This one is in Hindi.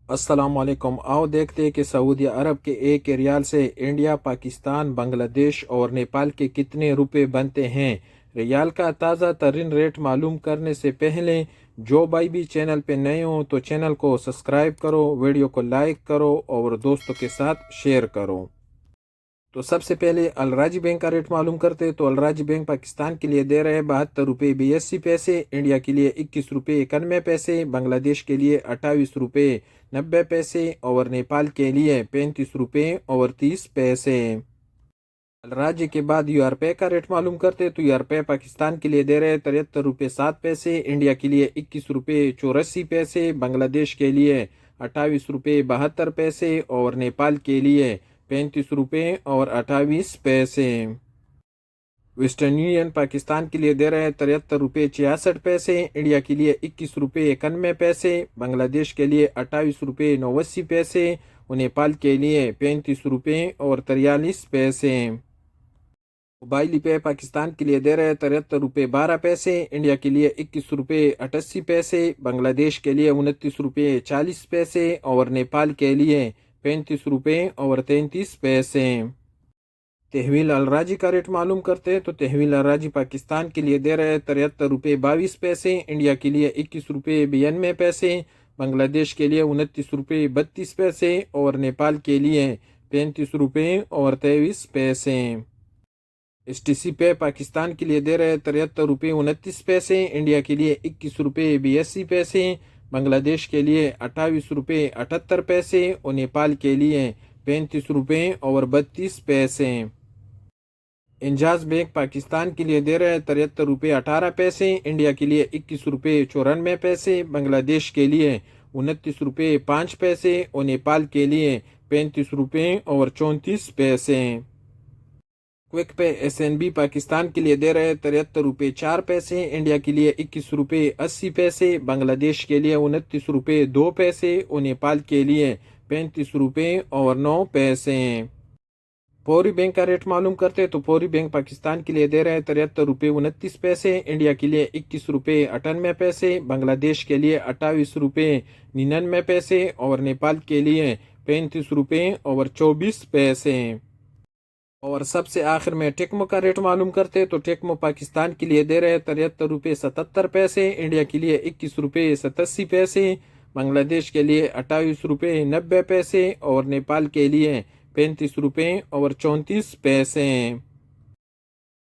अस्सलामुअलैकुम। आओ देखते हैं कि सऊदी अरब के एक रियाल से इंडिया, पाकिस्तान, बांग्लादेश और नेपाल के कितने रुपए बनते हैं। रियाल का ताज़ा तरीन रेट मालूम करने से पहले जो भाई भी चैनल पे नए हो तो चैनल को सब्सक्राइब करो, वीडियो को लाइक करो और दोस्तों के साथ शेयर करो। तो सबसे पहले अलराजी बैंक का रेट मालूम करते हैं। तो अलराजी बैंक पाकिस्तान के लिए दे रहे हैं 72 रुपये 82 पैसे, इंडिया के लिए 21 रुपये 91 पैसे, बांग्लादेश के लिए 28 रुपये 90 पैसे और नेपाल के लिए 35 रुपये 30 पैसे। अलराजी के बाद यूआरपे का रेट मालूम करते हैं। तो यूआरपे पाकिस्तान के लिए दे रहे हैं 73 रुपये 7 पैसे, इंडिया के लिए 21 रुपये 84 पैसे, बांग्लादेश के लिए 28 रुपये 72 पैसे और नेपाल के लिए 35 रुपये 28 पैसे। वेस्टर्न यूनियन पाकिस्तान के लिए दे रहे हैं 73 रुपये 66 पैसे, इंडिया के लिए 21 रुपये 91 पैसे, बांग्लादेश के लिए 28 रुपये 89 पैसे और नेपाल के लिए 35 रुपये 43 पैसे। मोबाइल पे पाकिस्तान के लिए दे रहे हैं 73 रुपये 12 पैसे, इंडिया के लिए 21 रुपये 88 पैसे, बांग्लादेश के लिए 29 रुपये 40 पैसे और नेपाल के लिए 35 रुपये 33 पैसे। तहवील अलराजी का रेट मालूम करते हैं। तो तहवील अलराजी पाकिस्तान के लिए दे रहे हैं 73 रुपये 22 पैसे, इंडिया के लिए 21 रुपये 92 पैसे, बांग्लादेश के लिए 29 रुपये 32 पैसे और नेपाल के लिए 35 रुपये 23 पैसे। STC पे पाकिस्तान के लिए दे रहे हैं 73 रुपये 29 पैसे, इंडिया के लिए 21 रुपये 82 पैसे, बांग्लादेश के लिए 28 रुपये 78 पैसे और नेपाल के लिए 35 रुपये 32 पैसे। इंजाज बैंक पाकिस्तान के लिए दे रहे हैं 73 रुपये 18 पैसे, इंडिया के लिए 21 रुपये 94 पैसे, बांग्लादेश के लिए 29 रुपये 5 पैसे और नेपाल के लिए 35 रुपये 34 पैसे। क्विक पे SNB पाकिस्तान के लिए दे रहे हैं 73 रुपये 4 पैसे, इंडिया के लिए 21 रुपये 80 पैसे, बांग्लादेश के लिए 29 रुपये 2 पैसे और नेपाल के लिए 35 रुपये 9 पैसे। पौरी बैंक का रेट मालूम करते हैं। तो पौरी बैंक पाकिस्तान के लिए दे रहे हैं 73 रुपये 29 पैसे, इंडिया के लिए 21 रुपये 98 पैसे, बांग्लादेश के लिए 28 रुपये 99 पैसे और नेपाल के लिए 35 रुपये 24 पैसे। और सबसे आखिर में टेक्मो का रेट मालूम करते हैं। तो टेक्मो पाकिस्तान के लिए दे रहे हैं 73 रुपये 77 पैसे, इंडिया के लिए 21 रुपये 87 पैसे, बांग्लादेश के लिए 28 रुपये 90 पैसे और नेपाल के लिए 35 रुपये 34 पैसे।